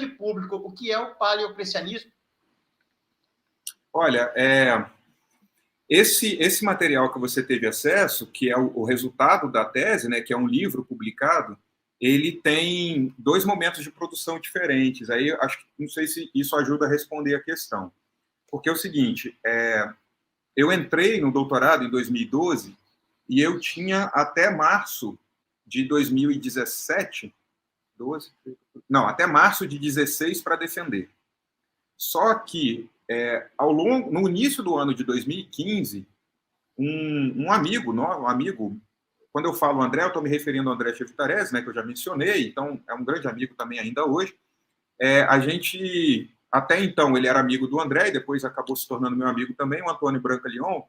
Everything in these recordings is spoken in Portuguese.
grande público o que é o paleocristianismo? Olha, esse material que você teve acesso, que é o resultado da tese, né, que é um livro publicado, ele tem 2 momentos de produção diferentes. Aí acho que não sei se isso ajuda a responder a questão. Porque é o seguinte, eu entrei no doutorado em 2012 e eu tinha até março de 2017, até março de 16 para defender. Só que no início do ano de 2015, um amigo, quando eu falo André, eu estou me referindo ao André Cheftarese, né, que eu já mencionei, então é um grande amigo também ainda hoje. A gente, até então, ele era amigo do André, e depois acabou se tornando meu amigo também, o Antônio Brancaleon,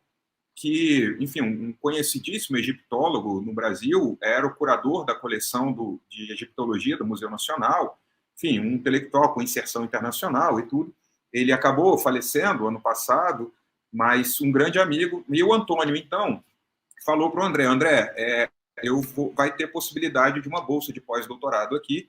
que, enfim, um conhecidíssimo egiptólogo no Brasil, era o curador da coleção de egiptologia do Museu Nacional, enfim, um intelectual com inserção internacional e tudo. Ele acabou falecendo ano passado, mas um grande amigo. E o Antônio, então, falou para o André, vai ter possibilidade de uma bolsa de pós-doutorado aqui,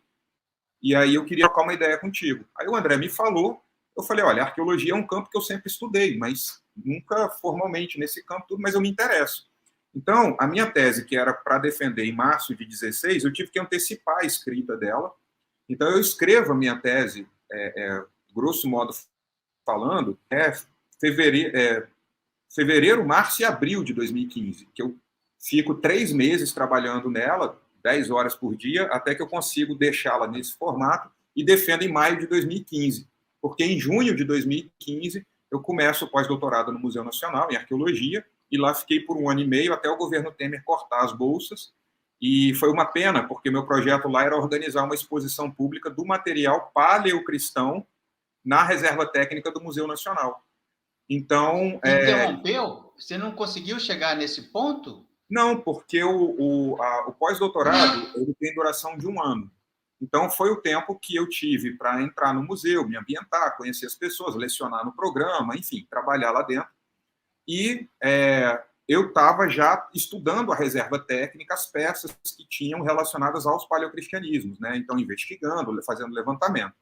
e aí eu queria trocar uma ideia contigo. Aí o André me falou, eu falei, olha, arqueologia é um campo que eu sempre estudei, mas nunca formalmente nesse campo, mas eu me interesso. Então, a minha tese, que era para defender em março de 16, eu tive que antecipar a escrita dela. Então, eu escrevo a minha tese, grosso modo falando, fevereiro, março e abril de 2015, que eu fico 3 meses trabalhando nela, 10 horas por dia, até que eu consigo deixá-la nesse formato e defendo em maio de 2015. Porque em junho de 2015 eu começo o pós-doutorado no Museu Nacional, em Arqueologia, e lá fiquei por 1 ano e meio até o governo Temer cortar as bolsas. E foi uma pena, porque meu projeto lá era organizar uma exposição pública do material paleocristão na Reserva Técnica do Museu Nacional. Então... Interrompeu? Você não conseguiu chegar nesse ponto? Não, porque o pós-doutorado ele tem duração de 1 ano. Então, foi o tempo que eu tive para entrar no museu, me ambientar, conhecer as pessoas, lecionar no programa, enfim, trabalhar lá dentro. E eu estava já estudando a reserva técnica, as peças que tinham relacionadas aos paleocristianismos, né? Então, investigando, fazendo levantamento.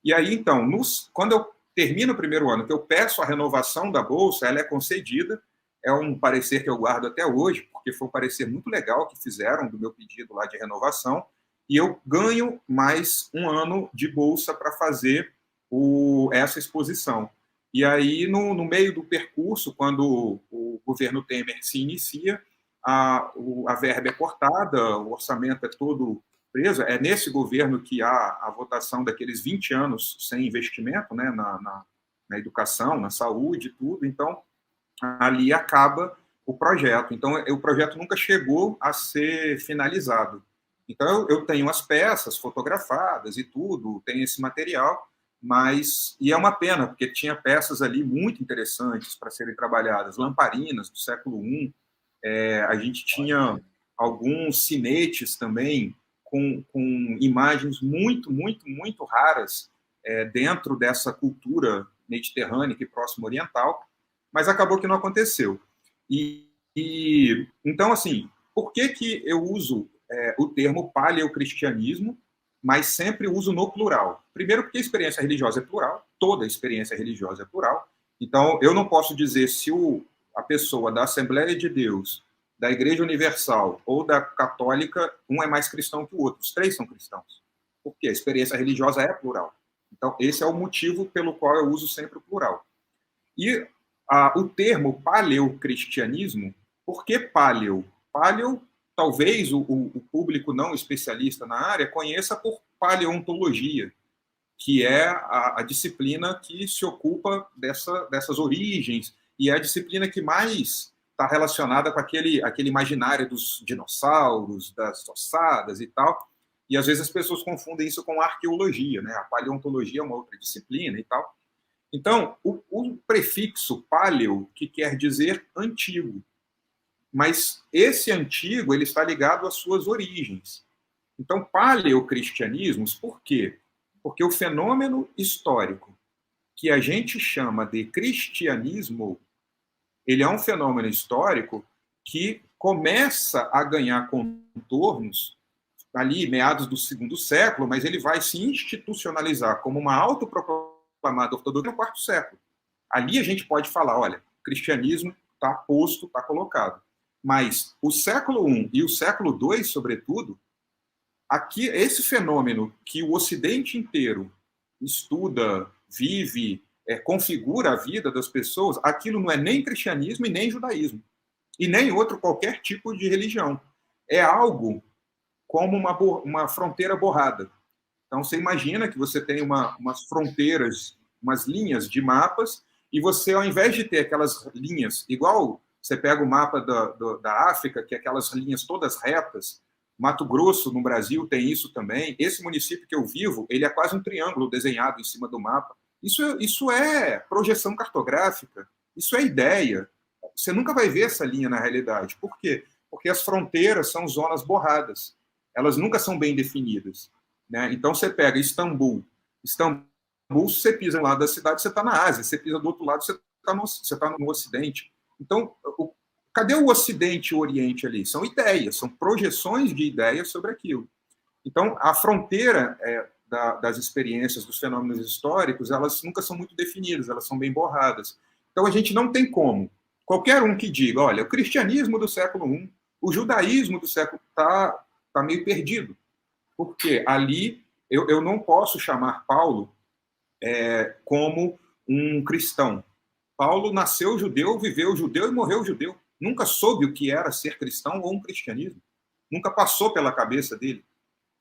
E aí, então, quando eu termino o primeiro ano, que eu peço a renovação da bolsa, ela é concedida, é um parecer que eu guardo até hoje, porque foi um parecer muito legal que fizeram do meu pedido lá de renovação, e eu ganho mais 1 ano de bolsa para fazer essa exposição. E aí, no meio do percurso, quando o governo Temer se inicia, a verba é cortada, o orçamento é todo preso. É nesse governo que há a votação daqueles 20 anos sem investimento, né, na educação, na saúde, tudo. Então, ali acaba o projeto. Então, o projeto nunca chegou a ser finalizado. Então, eu tenho as peças fotografadas e tudo, tenho esse material, e é uma pena, porque tinha peças ali muito interessantes para serem trabalhadas, lamparinas do século I, a gente tinha alguns sinetes também, com imagens muito, muito, muito raras dentro dessa cultura mediterrânea e próximo oriental, mas acabou que não aconteceu. Então, assim, por que eu uso o termo paleocristianismo, mas sempre uso no plural? Primeiro, porque a experiência religiosa é plural, toda experiência religiosa é plural. Então, eu não posso dizer se a pessoa da Assembleia de Deus, da Igreja Universal ou da Católica, um é mais cristão que o outro. Os 3 são cristãos. Porque a experiência religiosa é plural. Então, esse é o motivo pelo qual eu uso sempre o plural. E o termo paleocristianismo, por que paleo? Paleo, talvez o público não especialista na área conheça por paleontologia, que é a disciplina que se ocupa dessas origens, e é a disciplina que mais está relacionada com aquele imaginário dos dinossauros, das ossadas e tal, e às vezes as pessoas confundem isso com arqueologia, né? A paleontologia é uma outra disciplina e tal. Então, o prefixo paleo, que quer dizer antigo, mas esse antigo ele está ligado às suas origens. Então, paleocristianismos, por quê? Porque o fenômeno histórico que a gente chama de cristianismo, ele é um fenômeno histórico que começa a ganhar contornos ali meados do segundo século, mas ele vai se institucionalizar como uma autoproclamada ortodoxia no quarto século. Ali a gente pode falar, olha, o cristianismo está posto, está colocado. Mas o século I e o século II, sobretudo, aqui esse fenômeno que o Ocidente inteiro estuda, vive, configura a vida das pessoas, aquilo não é nem cristianismo e nem judaísmo, e nem outro qualquer tipo de religião. É algo como uma fronteira borrada. Então, você imagina que você tem umas fronteiras, umas linhas de mapas, e você, ao invés de ter aquelas linhas, igual você pega o mapa da África, que é aquelas linhas todas retas, Mato Grosso, no Brasil, tem isso também. Esse município que eu vivo, ele é quase um triângulo desenhado em cima do mapa. Isso é projeção cartográfica, isso é ideia. Você nunca vai ver essa linha na realidade. Por quê? Porque as fronteiras são zonas borradas. Elas nunca são bem definidas, né? Então, você pega Istambul, você pisa no lado da cidade, você está na Ásia. Você pisa do outro lado, você está no Ocidente. Então, cadê o Ocidente e o Oriente ali? São ideias, são projeções de ideias sobre aquilo. Então, a fronteira das experiências, dos fenômenos históricos, elas nunca são muito definidas, elas são bem borradas. Então, a gente não tem como. Qualquer um que diga, olha, o cristianismo do século I, o judaísmo do século está meio perdido. Porque ali eu não posso chamar Paulo como um cristão. Paulo nasceu judeu, viveu judeu e morreu judeu. Nunca soube o que era ser cristão ou um cristianismo. Nunca passou pela cabeça dele.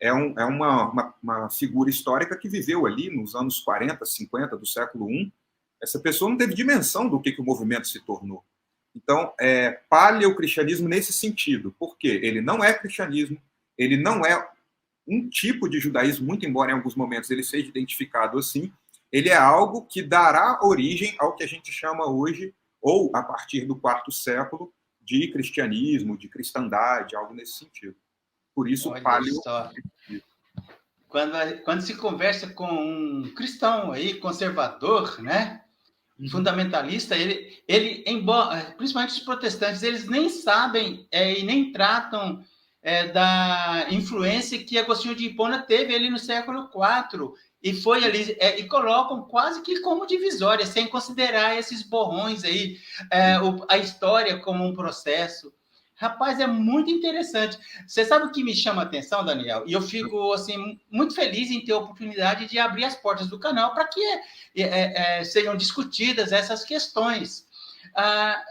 É uma figura histórica que viveu ali nos anos 40, 50 do século I. Essa pessoa não teve dimensão do que o movimento se tornou. Então, paleocristianismo nesse sentido, porque ele não é cristianismo, ele não é um tipo de judaísmo, muito embora em alguns momentos ele seja identificado assim, ele é algo que dará origem ao que a gente chama hoje, ou a partir do quarto século, de cristianismo, de cristandade, algo nesse sentido. Por isso, olha paleo. Só. Quando se conversa com um cristão aí, conservador, né? Fundamentalista, ele embora, principalmente os protestantes, eles nem sabem e nem tratam da influência que Agostinho de Hipona teve ali no século IV, e foi ali, e colocam quase que como divisória, sem considerar esses borrões aí, a história como um processo. Rapaz, é muito interessante. Você sabe o que me chama a atenção, Daniel? E eu fico assim, muito feliz em ter a oportunidade de abrir as portas do canal para que sejam discutidas essas questões.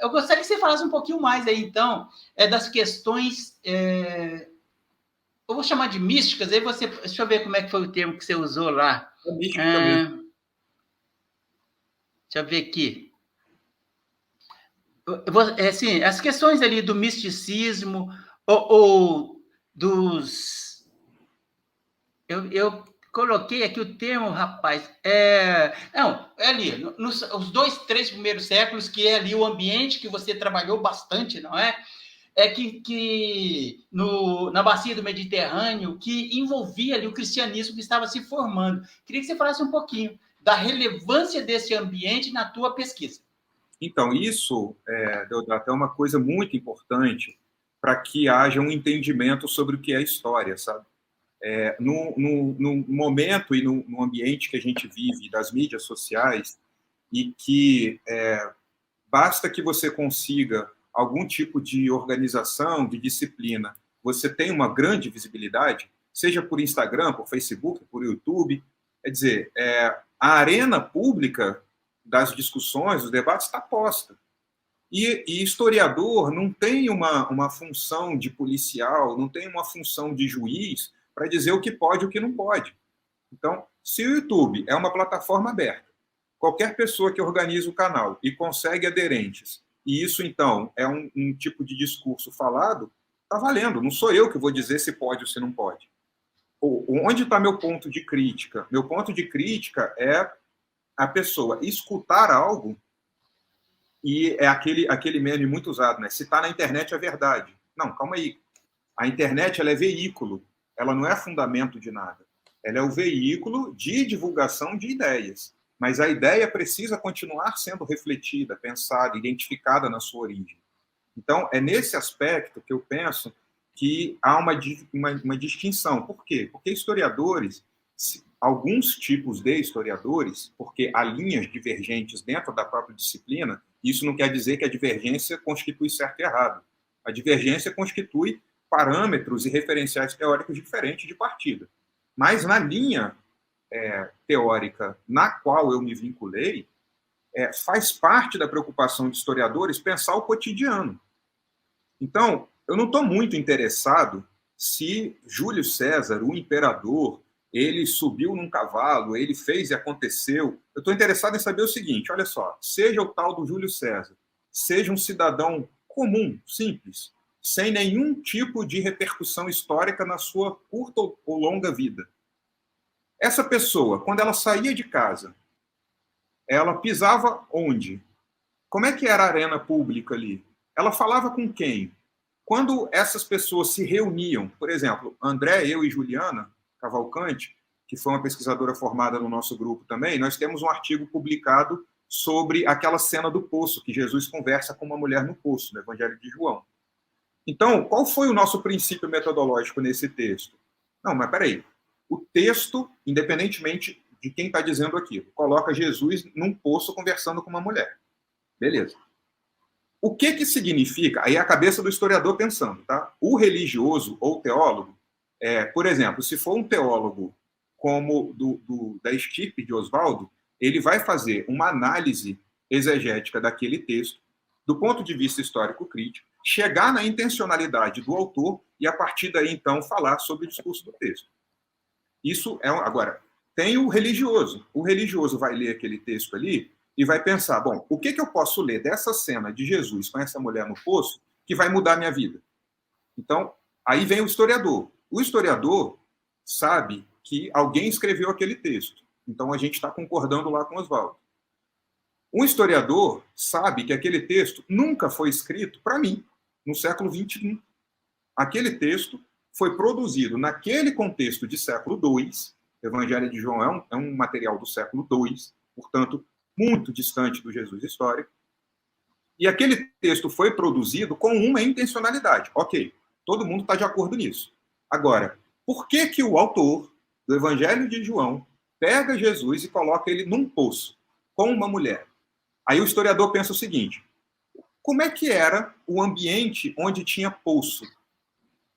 Eu gostaria que você falasse um pouquinho mais aí, então, das questões, eu vou chamar de místicas, aí deixa eu ver como é que foi o termo que você usou lá. Mística também. Deixa eu ver aqui. Assim, as questões ali do misticismo ou dos... Eu coloquei aqui o termo, rapaz, não, é ali, os 2, 3 primeiros séculos, que é ali o ambiente que você trabalhou bastante, não é? Na bacia do Mediterrâneo, que envolvia ali o cristianismo que estava se formando. Queria que você falasse um pouquinho da relevância desse ambiente na tua pesquisa. Então, isso é até uma coisa muito importante para que haja um entendimento sobre o que é história, sabe? No momento e no ambiente que a gente vive, das mídias sociais, e que basta que você consiga algum tipo de organização, de disciplina, você tem uma grande visibilidade, seja por Instagram, por Facebook, por YouTube, quer dizer, a arena pública das discussões, dos debates, está posta. E historiador não tem uma função de policial, não tem uma função de juiz para dizer o que pode e o que não pode. Então, se o YouTube é uma plataforma aberta, qualquer pessoa que organiza o canal e consegue aderentes, e isso, então, é um tipo de discurso falado, está valendo. Não sou eu que vou dizer se pode ou se não pode. Onde está meu ponto de crítica? Meu ponto de crítica é a pessoa escutar algo, e é aquele meme muito usado, né? Se está na internet é verdade. Não, calma aí. A internet, ela é veículo, ela não é fundamento de nada. Ela é o veículo de divulgação de ideias. Mas a ideia precisa continuar sendo refletida, pensada, identificada na sua origem. Então, é nesse aspecto que eu penso que há uma distinção. Por quê? Porque historiadores, alguns tipos de historiadores, porque há linhas divergentes dentro da própria disciplina, isso não quer dizer que a divergência constitui certo e errado. A divergência constitui parâmetros e referenciais teóricos diferentes de partida. Mas na linha teórica na qual eu me vinculei, faz parte da preocupação de historiadores pensar o cotidiano. Então, eu não estou muito interessado se Júlio César, o imperador, ele subiu num cavalo, ele fez e aconteceu. Eu estou interessado em saber o seguinte, olha só, seja o tal do Júlio César, seja um cidadão comum, simples, sem nenhum tipo de repercussão histórica na sua curta ou longa vida. Essa pessoa, quando ela saía de casa, ela pisava onde? Como é que era a arena pública ali? Ela falava com quem? Quando essas pessoas se reuniam, por exemplo, André, eu e Juliana Cavalcante, que foi uma pesquisadora formada no nosso grupo também, nós temos um artigo publicado sobre aquela cena do poço, que Jesus conversa com uma mulher no poço, no Evangelho de João. Então, qual foi o nosso princípio metodológico nesse texto? Não, mas peraí. O texto, independentemente de quem está dizendo aquilo, coloca Jesus num poço conversando com uma mulher. Beleza. O que significa? Aí é a cabeça do historiador pensando, tá? O religioso ou teólogo, por exemplo, se for um teólogo como da estirpe de Oswaldo, ele vai fazer uma análise exegética daquele texto, do ponto de vista histórico-crítico, chegar na intencionalidade do autor e, a partir daí, então, falar sobre o discurso do texto. Isso é... Agora, tem o religioso. O religioso vai ler aquele texto ali e vai pensar, bom, o que eu posso ler dessa cena de Jesus com essa mulher no poço que vai mudar a minha vida? Então, aí vem o historiador. O historiador sabe que alguém escreveu aquele texto. Então, a gente está concordando lá com Oswaldo. Um historiador sabe que aquele texto nunca foi escrito para mim, no século XXI. Aquele texto foi produzido naquele contexto de século II. O Evangelho de João é um material do século II, portanto, muito distante do Jesus histórico. E aquele texto foi produzido com uma intencionalidade. Ok, todo mundo está de acordo nisso. Agora, por que o autor do Evangelho de João pega Jesus e coloca ele num poço com uma mulher? Aí o historiador pensa o seguinte, como é que era o ambiente onde tinha poço?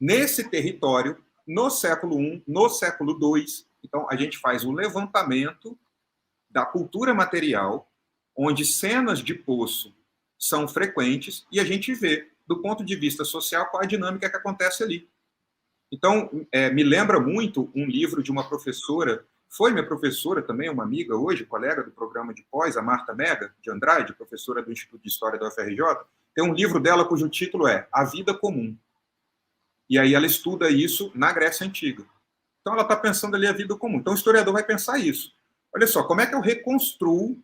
Nesse território, no século I, no século II, então a gente faz um levantamento da cultura material, onde cenas de poço são frequentes, e a gente vê, do ponto de vista social, qual a dinâmica que acontece ali. Então, me lembra muito um livro de uma professora, foi minha professora também, uma amiga hoje, colega do programa de pós, a Marta Mega, de Andrade, professora do Instituto de História da UFRJ, tem um livro dela cujo título é A Vida Comum. E aí ela estuda isso na Grécia Antiga. Então ela está pensando ali a vida comum. Então o historiador vai pensar isso. Olha só, como é que eu reconstruo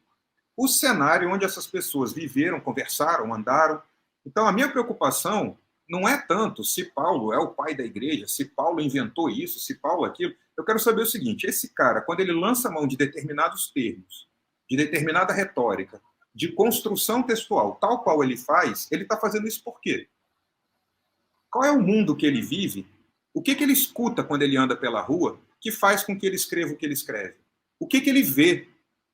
o cenário onde essas pessoas viveram, conversaram, andaram? Então a minha preocupação não é tanto se Paulo é o pai da igreja, se Paulo inventou isso, se Paulo aquilo. Eu quero saber o seguinte, esse cara, quando ele lança a mão de determinados termos, de determinada retórica, de construção textual, tal qual ele faz, ele está fazendo isso por quê? Qual é o mundo que ele vive? O que ele escuta quando ele anda pela rua que faz com que ele escreva o que ele escreve? O que ele vê?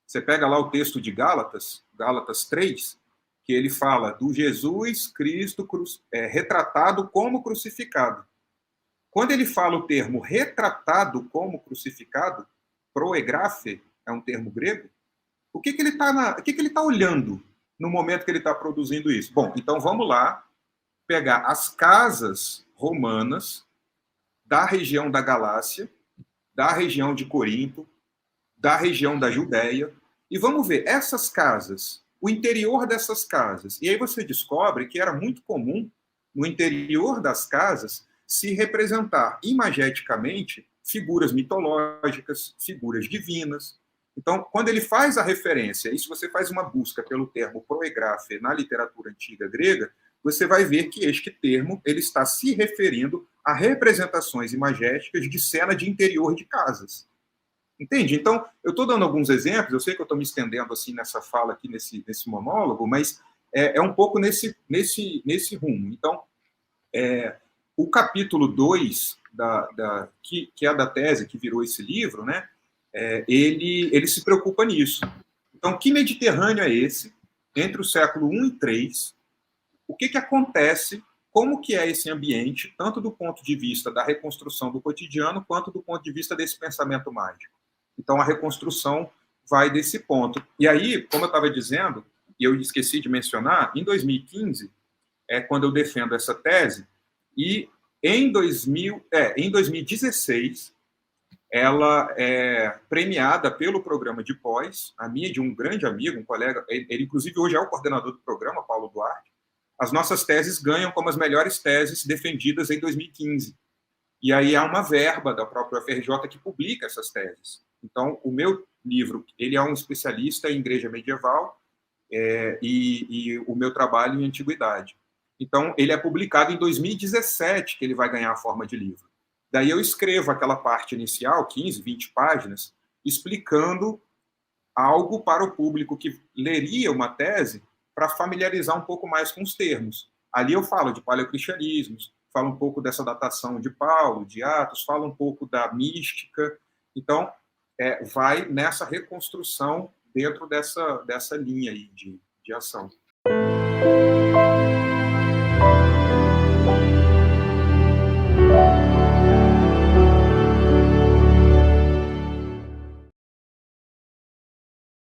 Você pega lá o texto de Gálatas, Gálatas 3, que ele fala do Jesus Cristo retratado como crucificado. Quando ele fala o termo retratado como crucificado, proegrafe, é um termo grego, o que ele está olhando no momento que ele está produzindo isso? Bom, então vamos lá pegar as casas romanas da região da Galácia, da região de Corinto, da região da Judéia, e vamos ver essas casas, o interior dessas casas. E aí você descobre que era muito comum, no interior das casas, se representar imageticamente figuras mitológicas, figuras divinas. Então, quando ele faz a referência, e se você faz uma busca pelo termo proegrafe na literatura antiga grega, você vai ver que este termo ele está se referindo a representações imagéticas de cena de interior de casas. Entende? Então, eu estou dando alguns exemplos, eu sei que eu estou me estendendo assim nessa fala aqui, nesse monólogo, mas é um pouco nesse rumo. Então, O capítulo 2, que é da tese que virou esse livro, né, ele se preocupa nisso. Então, que Mediterrâneo é esse, entre o século I e III? O que acontece? Como que é esse ambiente, tanto do ponto de vista da reconstrução do cotidiano, quanto do ponto de vista desse pensamento mágico? Então, a reconstrução vai desse ponto. E aí, como eu estava dizendo, e eu esqueci de mencionar, em 2015, quando eu defendo essa tese, e em 2016, ela é premiada pelo programa de pós, a minha de um grande amigo, um colega, ele inclusive hoje é o coordenador do programa, Paulo Duarte. As nossas teses ganham como as melhores teses defendidas em 2015. E aí há uma verba da própria UFRJ que publica essas teses. Então, o meu livro, ele é um especialista em igreja medieval e o meu trabalho em antiguidade. Então, ele é publicado em 2017, que ele vai ganhar a forma de livro. Daí eu escrevo aquela parte inicial, 15, 20 páginas, explicando algo para o público que leria uma tese para familiarizar um pouco mais com os termos. Ali eu falo de paleocristianismo, falo um pouco dessa datação de Paulo, de Atos, falo um pouco da mística. Então, vai nessa reconstrução dentro dessa linha aí de ação.